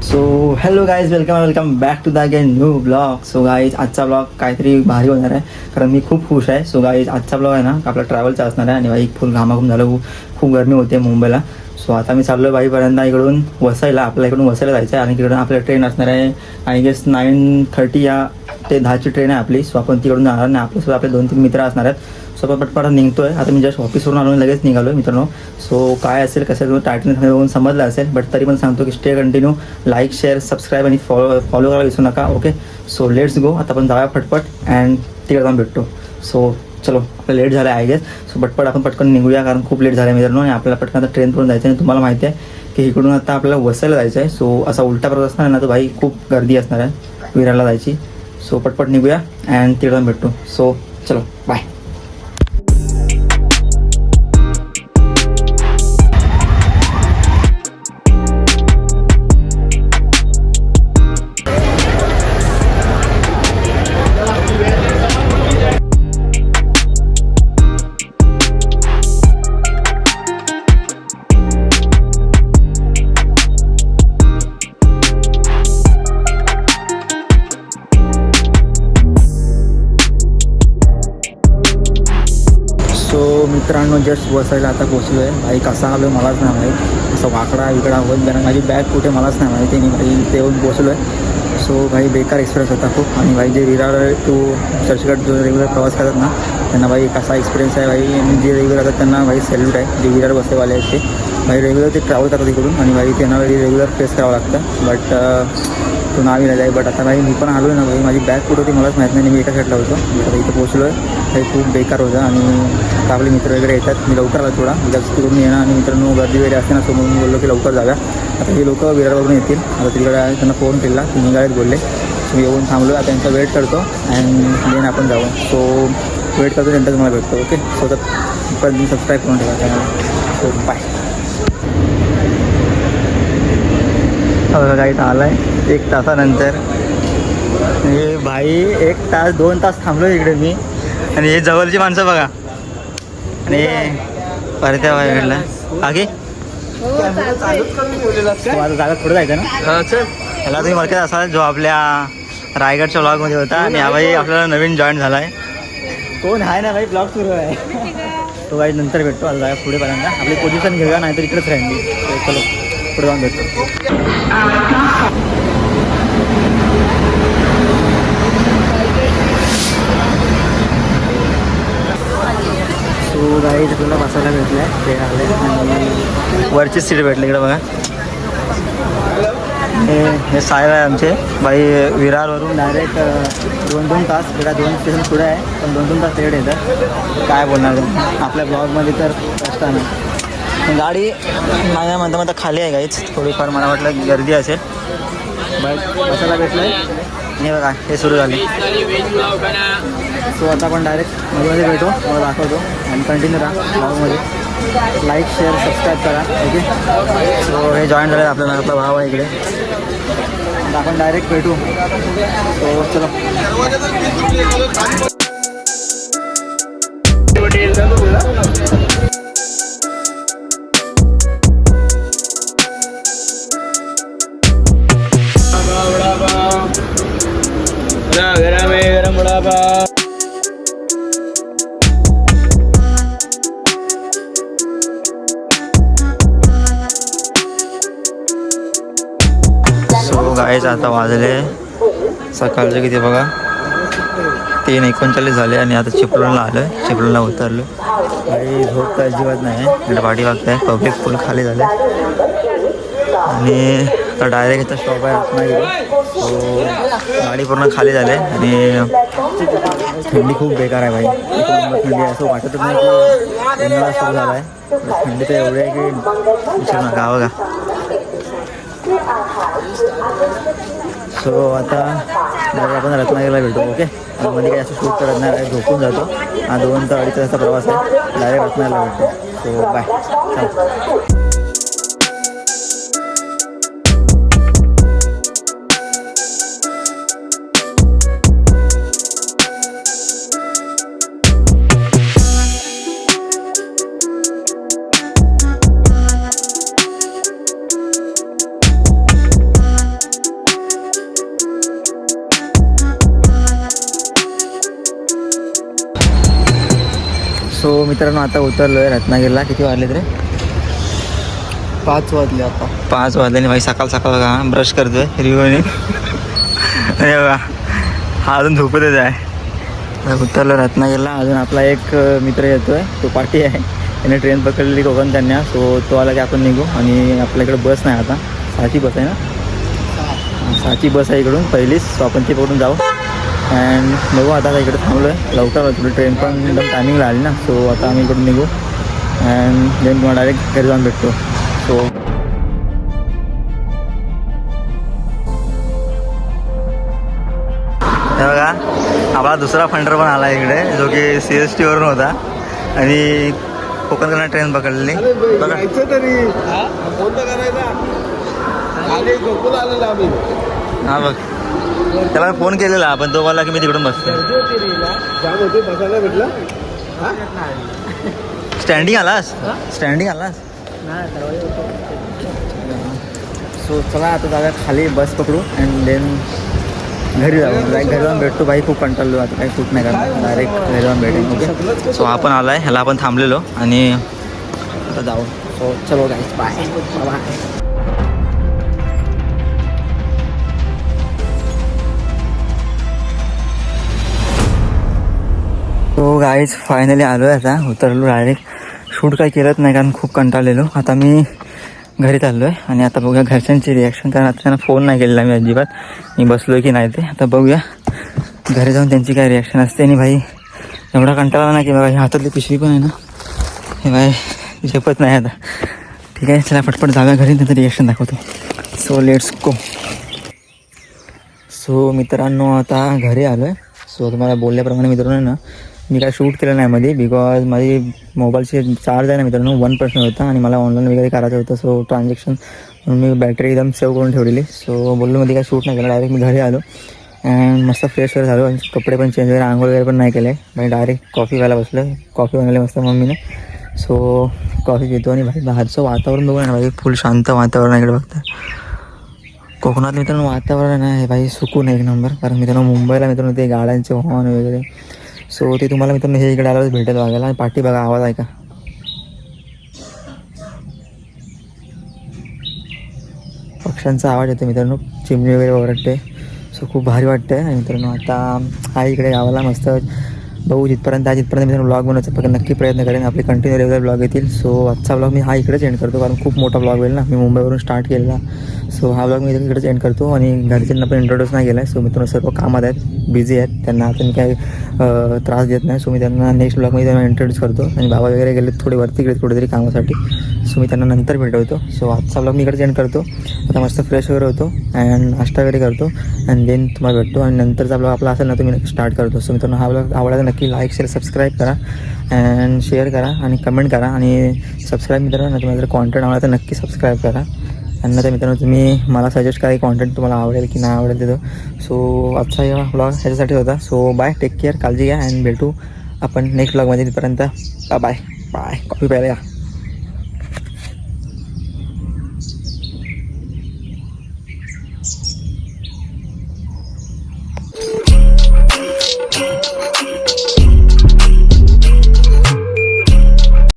So hello guys, welcome back to the again new blog. So guys, आजचा blog काहीतरी भारी होणार आहे कारण मी खूप खुश आहे. सो गाईज, आजचा ब्लॉग आहे ना आपला ट्रॅव्हलचा असणार आहे आणि बाई फुल घामाघूम झालं, खूप गरमी होते मुंबईला. सो आता मी चाललो आहे बाईपर्यंत, इकडून वसईला, आपल्या इकडून वसईला जायचं आहे आणि तिकडून आपल्या ट्रेन असणार आहे आय गेस 9:30 या ते 10ची ट्रेन आहे आपली. सो आपण तिकडून जाणार नाही, आपल्यासोबत आपले 2-3 मित्र असणार आहेत. सो आपण पटपट निघतो आहे. आता मी जस्ट ऑफिसवरून आलो, लगेच निघालो आहे मित्रांनो. सो काय असेल कसं टायटलमध्ये बघून समजलं असेल, बट तरी पण सांगतो की stay continue, like share subscribe आणि फॉलो करायला विसरू नका. Okay, so let's go. आता आपण जाऊया फटपट अँड तिकडे जाऊन भेटतो. सो चलो, आपलं लेट झालं आहे आय गेस. सो पटपट आपण पटकन निघूया कारण खूप लेट झालं आहे मित्रांनो आणि आपल्याला पटकन आता ट्रेन करून जायचं आहे. तुम्हाला माहिती आहे की इकडून आता आपल्याला वसईला जायचं आहे. सो असा उलटा प्रवास असणार आहे ना, तर भाई खूप गर्दी असणार आहे विरारला जायची. सो पटपट निघूया अँड तिकडे जाऊन भेटतो. सो चलो, बाय. सो मित्रांनो, जस्ट वसईला आता पोचलो आहे. बाई कसा आलो मलाच नाही माहीत, असं वाकडा इकडा होत कारण माझी बॅग कुठे मलाच नाही माहिती आणि भाई ते येऊन पोचलो आहे. सो भाई बेकार एक्सपिरियन्स होता खूप. आणि भाई जे विरार टू चर्चगेट जो रेग्युलर प्रवास करतात ना, त्यांना भाई कसा एक्सपिरियन्स आहे भाई. आणि जे रेग्युलर करतात त्यांना भाई सॅल्यूट आहे. जे विरार वसईवाले आहेत ते भाई रेग्युलर ते ट्रॅव्हल करतात इकडून आणि भाई त्यांना भाई रेग्युलर फेस करावं लागतं. बट तो नाव येणार आहे. बट आता भाई मी पण आलो ना भाई, माझी बॅग कुठं होती मलाच माहीत नाही. मी एका साईडला होतो. आता इथं पोचलो आहे. काही खूप बेकार होतं आणि आता आपले मित्र वगैरे येतात. मी लवकर आला थोडा, बिकॉज तिकडून येणं आणि मित्रांनो गर्दी वगैरे असते ना, समोर मी बोललो की लवकर जाव्या. आता हे लोक विरारवरून येतील. आता तिकडे त्यांना फोन केला, ते निघालेत बोलले. सो मी येऊन थांबलो, आता त्यांचा वेट करतो अँड देन आपण जाऊ. सो वेट करतो, त्यांचा तुम्हाला भेटतो. ओके, सो तर पण सबस्क्राईब करून ठेवा चॅनल. So bye. बघा गाईत आला आहे 1 तासानंतर. हे भाई 1 तास 2 तास थांबलो इकडे मी आणि हे जवळची माणसं बघा. आणि परत भेटला आगे जागा पुढे जायचं ना. ह्याला तुम्ही ओळखत असाल, जो आपल्या रायगडच्या ब्लॉगमध्ये होता. आणि हा भाई आपल्याला नवीन जॉईन झाला आहे. कोण आहे ना भाई, ब्लॉग सुरू आहे. तो भाई नंतर भेटतो. आता जागा पुढेपर्यंत आपली पोझिशन घेऊया, नाहीतर इकडेच राहील मी. चलो पुढे जाऊन भेटतो. सो गाईज आपल्याला बसायला भेटलं आहे, ते आले आणि वरची सीट भेटली. इकडे बघा, हे साहेब आहे आमचे. बाई विरारवरून डायरेक्ट 2-2 तास, बेटा 2 स्टेशन पुढे आहे पण 2-2 तास तिकडे येतात. काय बोलणार आपल्या ब्लॉगमध्ये तर कष्ट नाही. गाडी माझ्या म्हणता खाली आहे गाईच, थोडीफार मला वाटलं गर्दी असेल. बट बसायला भेटलं आहे. हे बघा, हे सुरू झाले. सो आता आपण डायरेक्ट मध्ये भेटू, मला दाखवतो आणि कंटिन्यू राहा ब्लॉगमध्ये. लाईक शेअर सबस्क्राईब करा. ओके, सो हे जॉईन झालं आपल्याला, आपला भाव आहे इकडे. आता आपण डायरेक्ट भेटू. सो चलो. गरम वडापाव. सो गाईज आता वाजले सकाळचे किती बघा, 3:39 झाले आणि आता चिपळूणला आलो आहे. चिपळूणला उतरलो. काही झोप तर अजिबात नाही आहे. इकडे पाठी बघताय, पब्लिक फुल खाली झाले आणि आता डायरेक्ट इथं शॉप आहे रत्नागिरी. सो गाडी पूर्ण खाली झाली आणि थंडी खूप बेकार आहे भाई. थंडी असं वाटतच नाही की उन्हाळा सुरू झाला आहे. थंडी तर एवढी आहे की विचारू नका. बघा, सो आता आपण रत्नागिरीला भेटू. ओके, मध्ये काही असं शूट करत नाही, झोपून जातो. हा 2 ते 2.5 तासाचा प्रवास आहे. डायरेक्ट रत्नागिरीला भेटतो. So bye. सो मित्रांनो आता उतरलो आहे रत्नागिरीला. किती वाजले रे? 5 वाजले आता. 5 वाजले. भाई सकाळ सकाळ बघा ब्रश करतोय रिओने. अरे बघा हा अजून झोपतच आहे. उतरलो रत्नागिरीला. अजून आपला एक मित्र येतोय, तो पाठी आहे. त्याने ट्रेन पकडलेली कोकण कन्या. सो तो आला की आपण निघू. आणि आपल्याकडे बस नाही आता, 6ची बस आहे ना, 6ची बस आहे इकडून पहिलीच. सो आपण ती पकडून जाऊ. अँड बघू आता इकडे थांबलो आहे. लवकर होतो, ट्रेन पण एकदम टायमिंगला आली ना. सो आता आम्ही इकडून निघू अँड देन तुम्हाला डायरेक्ट घरी जाऊन भेटतो. सो हे बघा आपला दुसरा फंडर पण आला इकडे, जो की CST वरून होता आणि कोकण कन्या ट्रेन पकडलेली. बघा हां बघ, त्याला फोन केलेला पण तो बोलला की मी तिकडून बसतो. स्टँडिंग आलास? स्टँडिंग आलास? सो चला आता जाऊया खाली, बस पकडू अँड देन घरी जाऊ. घरी जाऊन भेटतो. बाई खूप कंटाळलो आता, काही शूट नाही करणार, डायरेक्ट घरी जाऊन भेटेन. ओके. सो आपण आला आहे, ह्याला आपण थांबलेलो आणि आता जाऊ. सो चलो guys, bye bye. So guys finally आलो आहे. आता उतरलो डायरेक्ट. शूट काही केलंच नाही कारण खूप कंटाळलेलो. आता मी घरी चाललो आहे आणि आता बघूया घरच्यांची रिॲक्शन, कारण आता त्यांना फोन नाही केलेला मी अजिबात, मी बसलो आहे की नाही ते. आता बघूया घरी जाऊन त्यांची काय रिॲक्शन असते. आणि भाई एवढा कंटाळा ना की बाबा ही हातातली पिशवी पण आहे ना, हे बाय झेपत नाही आता. ठीक आहे, चला पटपट जाऊया घरी, नंतर रिॲक्शन दाखवतो. So let's go. सो मित्रांनो आता घरी आलो आहे. सो तुम्हाला बोलल्याप्रमाणे मित्रांनो ना, मी काय शूट केलं नाही मध्ये, बिकॉज माझी मोबाईलची चार्ज आहे ना मित्रांनो 1% होता आणि मला ऑनलाईन वगैरे करायचं होतं. सो ट्रान्झॅक्शन म्हणून मी बॅटरी एकदम सेव्ह करून ठेवलेली. सो बोललो मध्ये काय शूट नाही केलं, डायरेक्ट मी घरी आलो अँड मस्त फ्रेश वगैरे झालो. कपडे पण चेंज वगैरे, आंघोळ वगैरे पण नाही केलं आहे. म्हणजे डायरेक्ट कॉफी प्यायला बसलं. कॉफी बनवली मस्त मम्मीने. सो कॉफी पितो आणि भाई बाहेरचं वातावरण बघू ना भाई, फुल शांत वातावरण इकडे बघता. कोकणात मित्रांनो वातावरण आहे भाई सुकून एक नंबर. कारण मित्रांनो मुंबईला मित्रांनो ते गाड्यांचे हॉर्न वगैरे, सो ते तुम्हाला मित्रांनो हे इकडे आल्यावर भेटेल बघायला. आणि पाठी बघा आवाज आहे का, पक्ष्यांचा आवाज येतो मित्रांनो, चिमणी वगैरे ओरडते. सो खूप भारी वाटतं आहे. आणि मित्रांनो आता आहे इकडे गावाला मस्त. बघू जिथपर्यंत मित्रांनो ब्लॉग बनवायचा फक्त नक्की प्रयत्न करेन. आपले कंटिन्यू रेग्युलर ब्लॉग येतील. सो आजचा ब्लॉग मी हा इकडेच एंड करतो, कारण खूप मोठा ब्लॉग होईल ना, मी मुंबईवरून स्टार्ट केलेला. सो हा ब्लॉग मी इकडेच एंड करतो. आणि घरच्यांना पण इंट्रोड्यूस नाही केला आहे. सो मित्रांनो सर्व कामात आहेत, बिझी आहेत, त्यांना आता मी काही त्रास देत नाही. सो मी त्यांना नेक्स्ट ब्लॉगमध्ये त्यांना इंट्रोड्यूस करतो. आणि बाबा वगैरे गेले थोडे वरती गेले कुठेतरी कामासाठी. सो मी त्यांना नंतर भेटवतो. सो आजचा ब्लॉग मी इकडेच एंड करतो. आता मस्त फ्रेश वगैरे होतो अँड नाश्ता वगैरे करतो अँड देन तुम्हाला भेटतो. आणि नंतरचा ब्लॉग आपला असेल ना तो मी स्टार्ट करतो. सो मित्रांनो हा ब्लॉग आवडला तर नक्की लाईक शेअर सबस्क्राईब करा अँड शेअर करा आणि कमेंट करा. आणि सबस्क्राईब मित्रांनो तुम्हाला जर कॉन्टेंट आवडला तर नक्की सबस्क्राईब करा. आणि तर मित्रांनो तुम्ही मला सजेस्ट करा कॉन्टेंट तुम्हाला आवडेल की नाही आवडेल तिथं. सो आजचा हा ब्लॉग ह्याच्यासाठी होता. सो बाय, टेक केअर, काळजी घ्या अँड भेटू आपण नेक्स्ट ब्लॉगमध्ये. तिथपर्यंत बाय बाय. कॉफी प्यायला या.